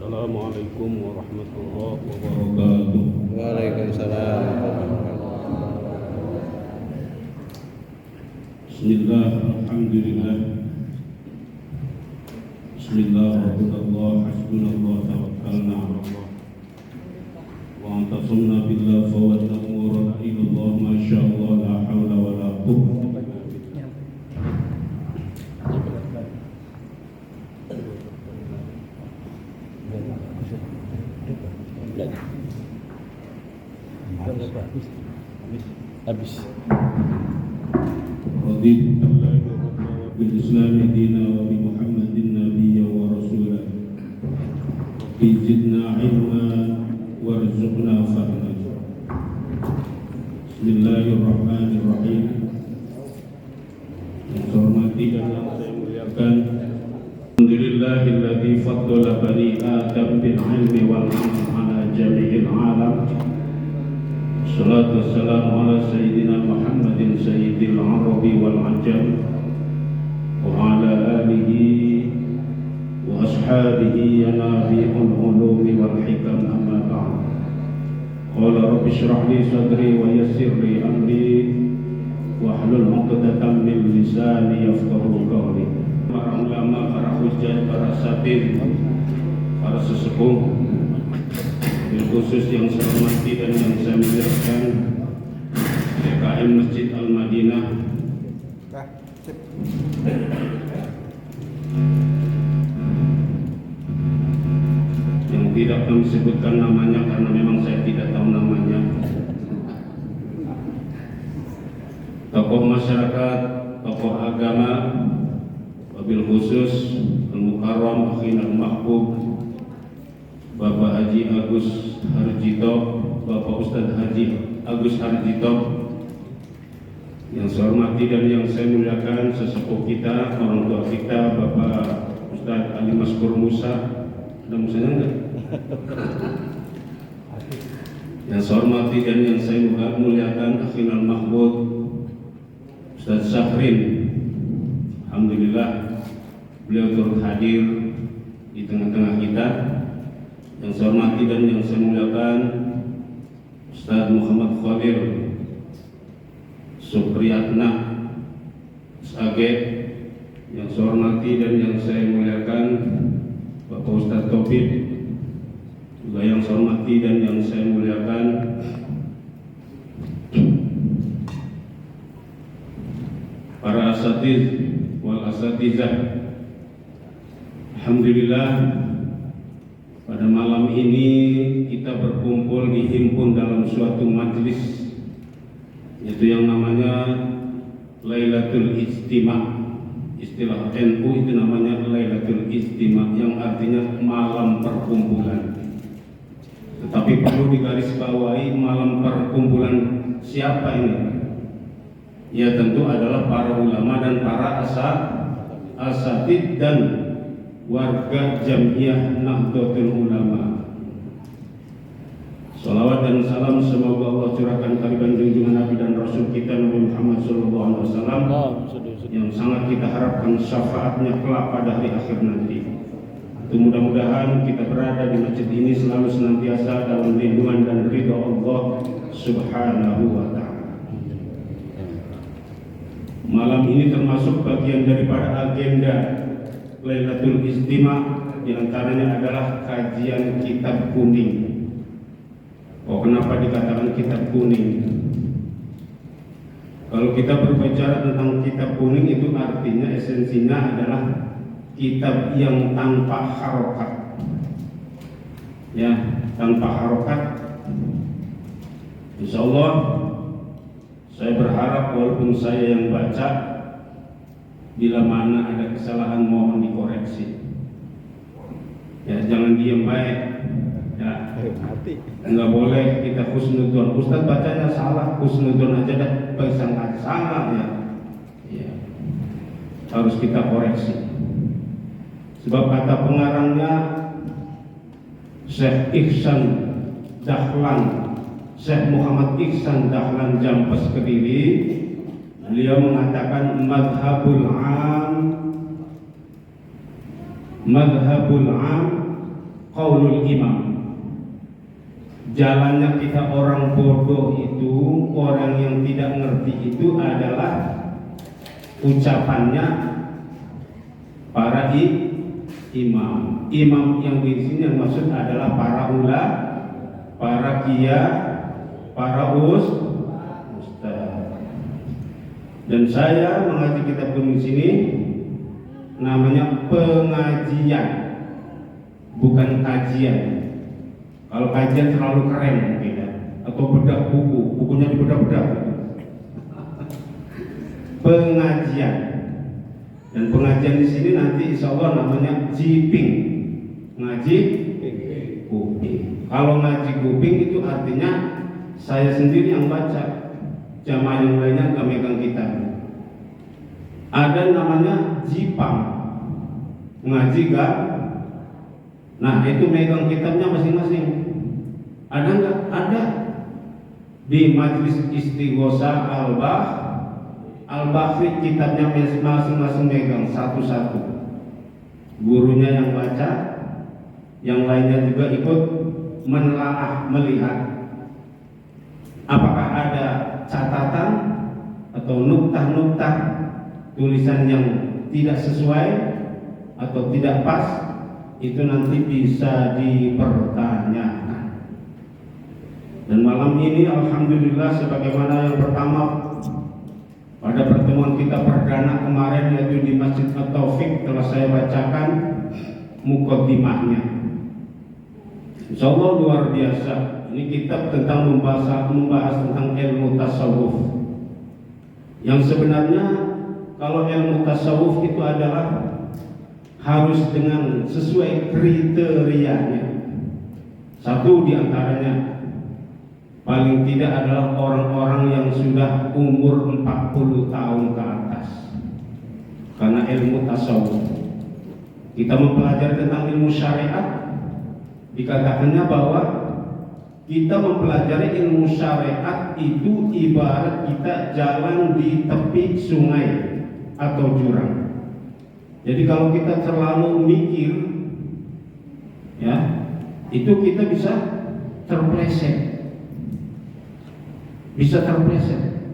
Assalamualaikum warahmatullahi wabarakatuh. Waalaikumsalam. Bismillah, alhamdulillah. Bismillah, alhamdulillah, hasbunallah, tawakkalna ala Allah. Wa antasumna billah, fawwadna umurana ilallah, masyaallah, la hawla wa la quwwata. Habis. Raditu billahi rabban wa bil islami dinan wa bi Muhammadin nabiyyan wa rasulan. Rabbi zidna ilman warzuqna fahman. Bismillahirrahmanirrahim. Yang saya hormati dan yang saya muliakan, alhamdulillahilladzi faddala bani Adam bil ilmi wal amal ala jami'il alam. Salatu wassalamu ala sayyidina Muhammadin sayyidil arabi wal ajam wa ala alihi wa ashabihi yanabi'ul ulumi wal hikam, amma ba'd. Qala rabbi shrah li sadri wa yassir li amri wahlul 'uqdatam min lisani yafqahu qawli. Para ulama, para hujjah, para asatidz, para sesepuh, khusus yang saya hormati dan yang saya muliakan, DKM Masjid Al-Madinah, yang tidak kami sebutkan namanya karena memang saya tidak tahu namanya, tokoh masyarakat, tokoh agama, wabil khusus Al-Mukarram Akhina Al-Mahbub Bapak Haji Agus Harjito, Bapak Ustadz Haji Agus Harjito, yang saya hormati dan yang saya muliakan, sesepuh kita, orang tua kita, Bapak Ustadz Ali Maskur Musa. Ada Musanya enggak? Yang saya hormati dan yang saya muliakan, Akhinal Mahmud Ustadz Syahrin. Alhamdulillah beliau turut hadir di tengah-tengah kita. Yang saya hormati dan yang saya muliakan, Ustaz Muhammad Khalil Supriyatna SAG. Yang saya hormati dan yang saya muliakan, Bapak Ustaz Taufik. Juga yang saya hormati dan yang saya muliakan, para asatidz wal asatizah. Alhamdulillah, pada malam ini kita berkumpul dihimpun dalam suatu majelis, yaitu yang namanya Lailatul Ijtima'. Istilah NU itu namanya Lailatul Ijtima', yang artinya malam perkumpulan. Tetapi perlu digarisbawahi, malam perkumpulan siapa ini? Ya tentu adalah para ulama dan para asatidz dan warga Jam'iyah Nahdlatul Ulama. Salawat dan salam semoga Allah curahkan kepada junjungan Nabi dan Rasul kita Nabi Muhammad SAW, yang sangat kita harapkan syafaatnya kelak pada hari akhir nanti. Itu mudah-mudahan kita berada di masjid ini selalu senantiasa dalam lindungan dan ridha Allah Subhanahu wa ta'ala. Malam ini termasuk bagian daripada agenda Lailatul Ijtima', diantaranya adalah kajian kitab kuning. Oh, kenapa dikatakan kitab kuning? Kalau kita berbicara tentang kitab kuning, itu artinya esensinya adalah kitab yang tanpa harokat. Ya, tanpa harokat. Insya Allah saya berharap walaupun saya yang baca, bila mana ada kesalahan mohon dikoreksi. Ya, jangan diam baik. Ya, enggak boleh kita husnudon. Ustaz bacanya salah, husnudon aja dah, pasang aja salah ya. Ya. Harus kita koreksi. Sebab kata pengarangnya Syekh Ihsan Dahlan, Syekh Muhammad Ihsan Dahlan Jampes Kediri, beliau mengatakan madhabul am qaulul imam. Jalannya kita orang bodoh itu, orang yang tidak ngerti itu adalah ucapannya para imam. Imam yang di sini yang maksud adalah para ulama, para kiai, para ustaz. Dan saya mengaji kitab kuning sini namanya pengajian, bukan kajian. Kalau kajian terlalu keren mungkin ya, atau bedah bukunya dibedah-bedah. Pengajian, dan pengajian di sini nanti insya Allah namanya jiping, ngaji kuping. Kalau ngaji kuping itu artinya saya sendiri yang baca, jamaah yang lainnya nggak megang kitab. Ada namanya jipang, ngaji gak? Nah itu megang kitabnya masing-masing. Ada nggak? Ada. Di Majelis Istighosah Al-Bahri kitabnya masing-masing megang satu-satu. Gurunya yang baca, yang lainnya juga ikut menelaah, melihat apakah ada catatan atau nuktah-nuktah tulisan yang tidak sesuai atau tidak pas. Itu nanti bisa dipertanyakan. Dan malam ini alhamdulillah sebagaimana yang pertama pada pertemuan kita perdana kemarin yaitu di Masjid At-Taufik telah saya bacakan muqaddimahnya. Insyaallah luar biasa. Ini kitab tentang membahas tentang ilmu tasawuf. Yang sebenarnya kalau ilmu tasawuf itu adalah harus dengan sesuai kriterianya. Satu diantaranya paling tidak adalah orang-orang yang sudah umur 40 tahun ke atas. Karena ilmu tasawuf, kita mempelajari tentang ilmu syariat, dikatakannya bahwa kita mempelajari ilmu syariat itu ibarat kita jalan di tepi sungai atau jurang. Jadi kalau kita terlalu mikir, ya, itu kita bisa terpleset.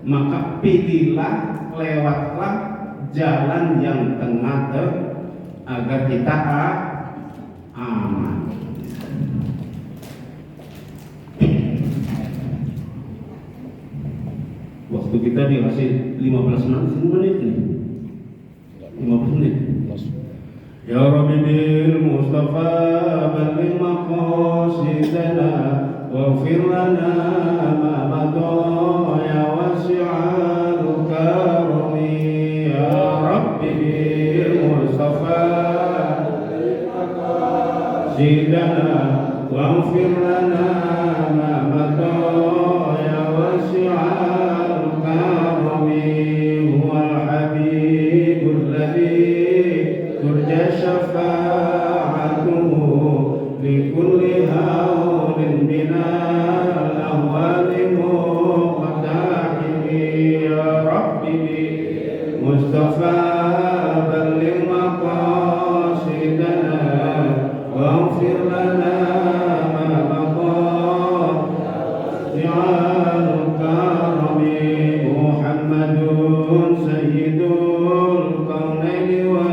Maka pilihlah, lewatlah jalan yang tengah agar kita aman. Waktu kita dikasih 15 menit nih. 15 menit. Ya Rabbi bil Mustafa balligh maqasidana waghfir lana ma madha ya wasi'al karami. Ya Rabbi bil Mustafa balligh maqasidana waghfir lana ma madha ya wasi'al karami. Huwal habibul ladzi turja syafa'atuhu li kulli haulin minal ahwali muqtahimi. Ya Rabbi Mustafa balligh maqasidana waghfir lana ma maqad ja'al karami. Muhammadun sayyidul kaunaini wa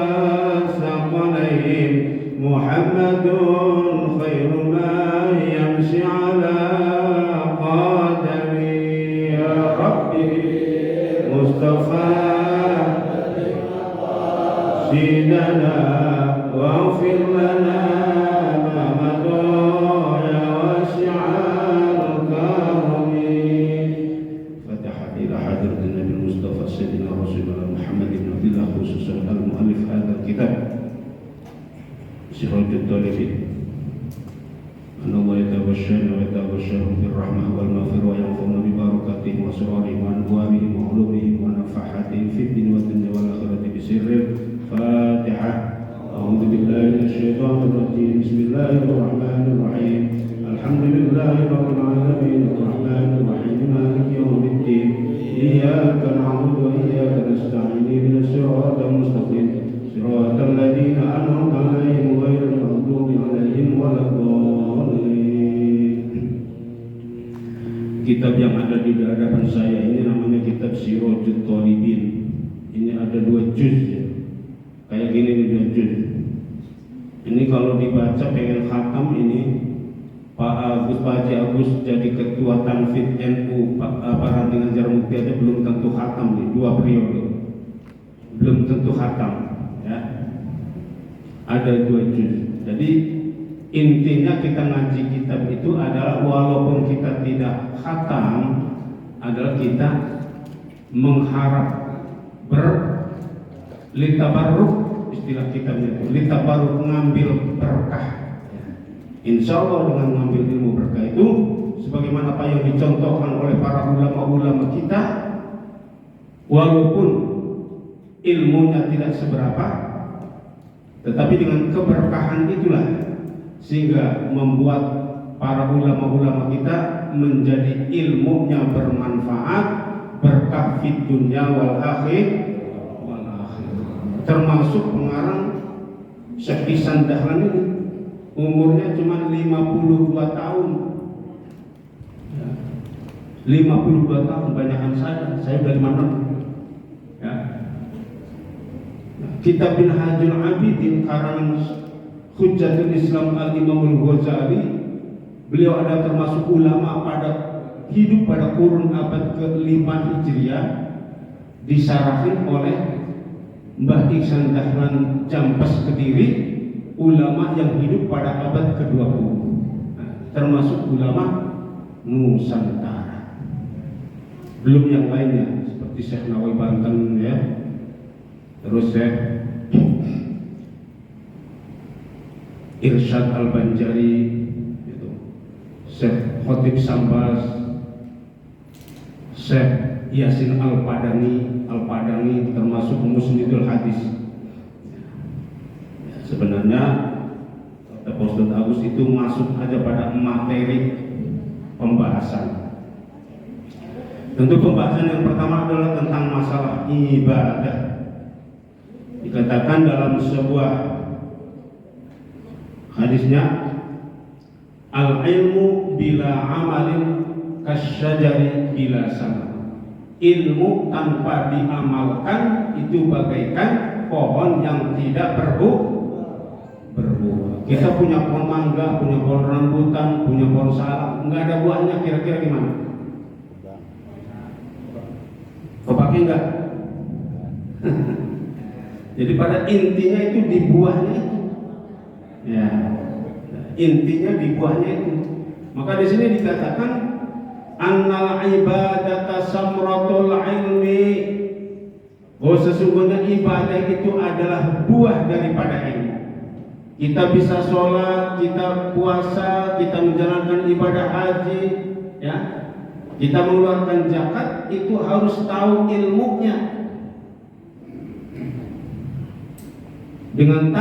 Muhammadun khairu ma yamshi ala qadami. Ya Rabbi Mustafa sidana waghfir lana ma madha ya wasi'al karami. Fatihah ila hadratin Nabi Mustafa Sayyidina Rasulullah Muhammad ibn Abdullah khususan al-mu'allif hadal kitab Siratul Talibin. Allah yatawashshana wa yatawashshahum birrahmah wal maghfirah wa yanfa'una bi barakatihim wa surarihim wa anwarihim wa ulumihim wa nafahatihim fid dunya wad dunya wal akhirati bi sirril Fatihah. A'udzu billahi minasyaitonir rajim. Bismillahirrahmanirrahim. Alhamdulillahi rabbil alamin arrahmanir rahim maliki yaumiddin. Iyyaka na'budu wa iyyaka nasta'in ihdinas siratal mustaqim صراط الذين أنعمت عليهم غير المغضوب عليهم ولا الضالين. kitab yang ada di hadapan saya ini namanya kitab Sirajut Thalibin. Ini ada 2 juz ya. Kayak gini nih 2 juz. Ini kalau dibaca pengen khatam ini Pak Haji Agus jadi ketua Tanfid NU Pak Rantingan Jarmuti aja belum tentu khatam nih 2 periode. Belum tentu khatam ya. Ada 2 juz. Jadi intinya kita ngaji kitab itu adalah walaupun kita tidak khatam, adalah kita mengharap litabarruk, istilah kitabnya itu litabarruk, ngambil berkah. Insya Allah dengan mengambil ilmu berkah itu sebagaimana apa yang dicontohkan oleh para ulama-ulama kita, walaupun ilmunya tidak seberapa, tetapi dengan keberkahan itulah sehingga membuat para ulama-ulama kita menjadi ilmunya bermanfaat, berkah fid dunya wal akhir. Termasuk pengarang Syekh Ihsan Dahlan ini umurnya cuma 52 tahun. 52 tahun, banyakan saya udah 56 ya. Kitab Minhajul Abidin karangan Hujjatul Islam Al-Imamul Ghazali, beliau ada termasuk ulama hidup pada kurun abad ke-5 Hijriah, disarahin oleh Mbah Ihsan Dahlan Jampes Kediri, ulama yang hidup pada abad ke-20, termasuk ulama Nusantara. Belum yang lainnya seperti Syekh Nawawi Banten ya, terus Syekh Irsyad Al-Banjari gitu. Syekh Khotib Sambas, Syekh Yasin Al-Padani termasuk Musnidul Hadis. Sebenarnya kata Ustaz Agus itu masuk aja pada materi pembahasan. Tentu pembahasan yang pertama adalah tentang masalah ibadah. Dikatakan dalam sebuah hadisnya, al-ilmu bila amalin kasyajari bila sama. Ilmu tanpa diamalkan itu bagaikan pohon yang tidak berbuah. Kita punya pohon mangga, punya pohon rambutan, punya pohon salak, nggak ada buahnya, kira-kira gimana? Kepake nggak? Jadi pada intinya itu di buahnya itu. Ya, intinya di buahnya itu. Maka di sini dikatakan annal ibadata samratul ilmi, bahwa sesungguhnya ibadah itu adalah buah daripada ilmu. Kita bisa sholat, kita puasa, kita menjalankan ibadah haji, ya, kita mengeluarkan zakat, itu harus tahu ilmunya. Dengan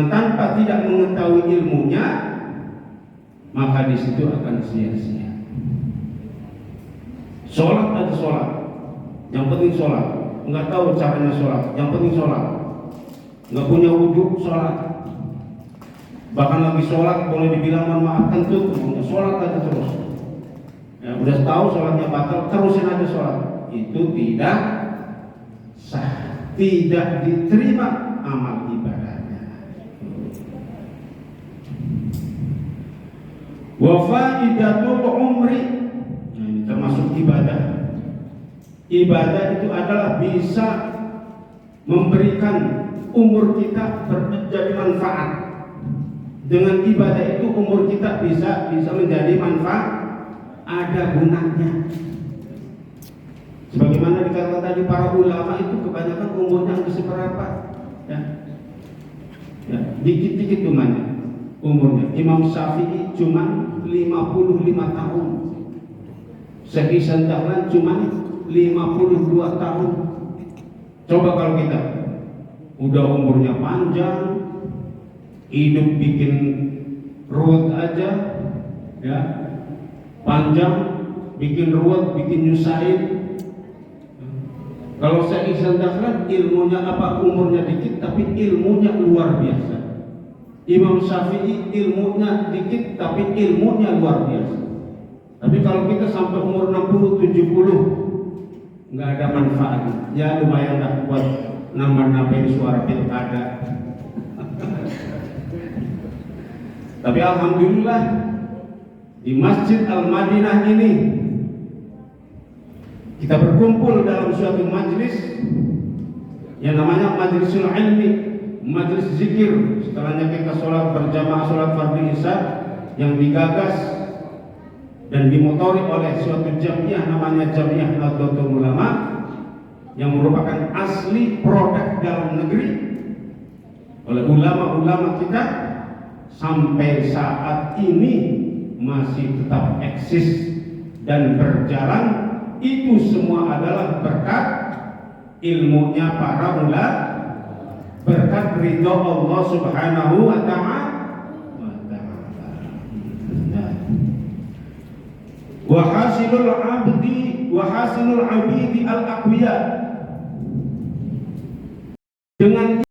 tanpa tidak mengetahui ilmunya, maka di situ akan sia-sia. Sholat aja sholat, yang penting sholat. Enggak tahu caranya sholat, yang penting sholat. Enggak punya wudhu, sholat. Bahkan lagi sholat boleh dibilang mohon maaf kentut, sholat aja terus. Ya, udah tahu sholatnya batal, terusin aja sholat. Itu tidak sah, tidak diterima amal ibadahnya. Wa faidatul umri, ini termasuk ibadah. Ibadah itu adalah bisa memberikan umur kita menjadi manfaat. Dengan ibadah itu umur kita bisa menjadi manfaat, ada gunanya. Sebagaimana dikatakan tadi, para ulama itu kebanyakan umurnya nggak seberapa, ya, dikit-dikit umurnya. Imam Syafi'i cuma 55 tahun, Syekh Ihsan Dahlan cuma 52 tahun. Coba kalau kita udah umurnya panjang, hidup bikin ruwet aja, ya, panjang, bikin ruwet, bikin nyusahin. Kalau Syekh Ihsan Dahlan ilmunya umurnya dikit tapi ilmunya luar biasa. Imam Syafi'i ilmunya dikit tapi ilmunya luar biasa. Tapi kalau kita sampai umur 60, 70 nggak ada manfaat. Ya lumayan lah buat nambah-nambahin suara pilkada. Tapi alhamdulillah di Masjid Al-Madinah ini kita berkumpul dalam suatu majlis yang namanya Majlisul Ilmi, majlis zikir. Setelahnya kita sholat berjamaah, sholat fardhu isya yang digagas dan dimotori oleh suatu jamiah namanya Jamiah Nahdlatul Ulama yang merupakan asli produk dalam negeri oleh ulama-ulama kita sampai saat ini masih tetap eksis dan berjalan. Itu semua adalah berkat ilmunya para ulama, berkat ridho Allah Subhanahu wa ta'ala. Wa hasilul abidi al-aqwiya, dengan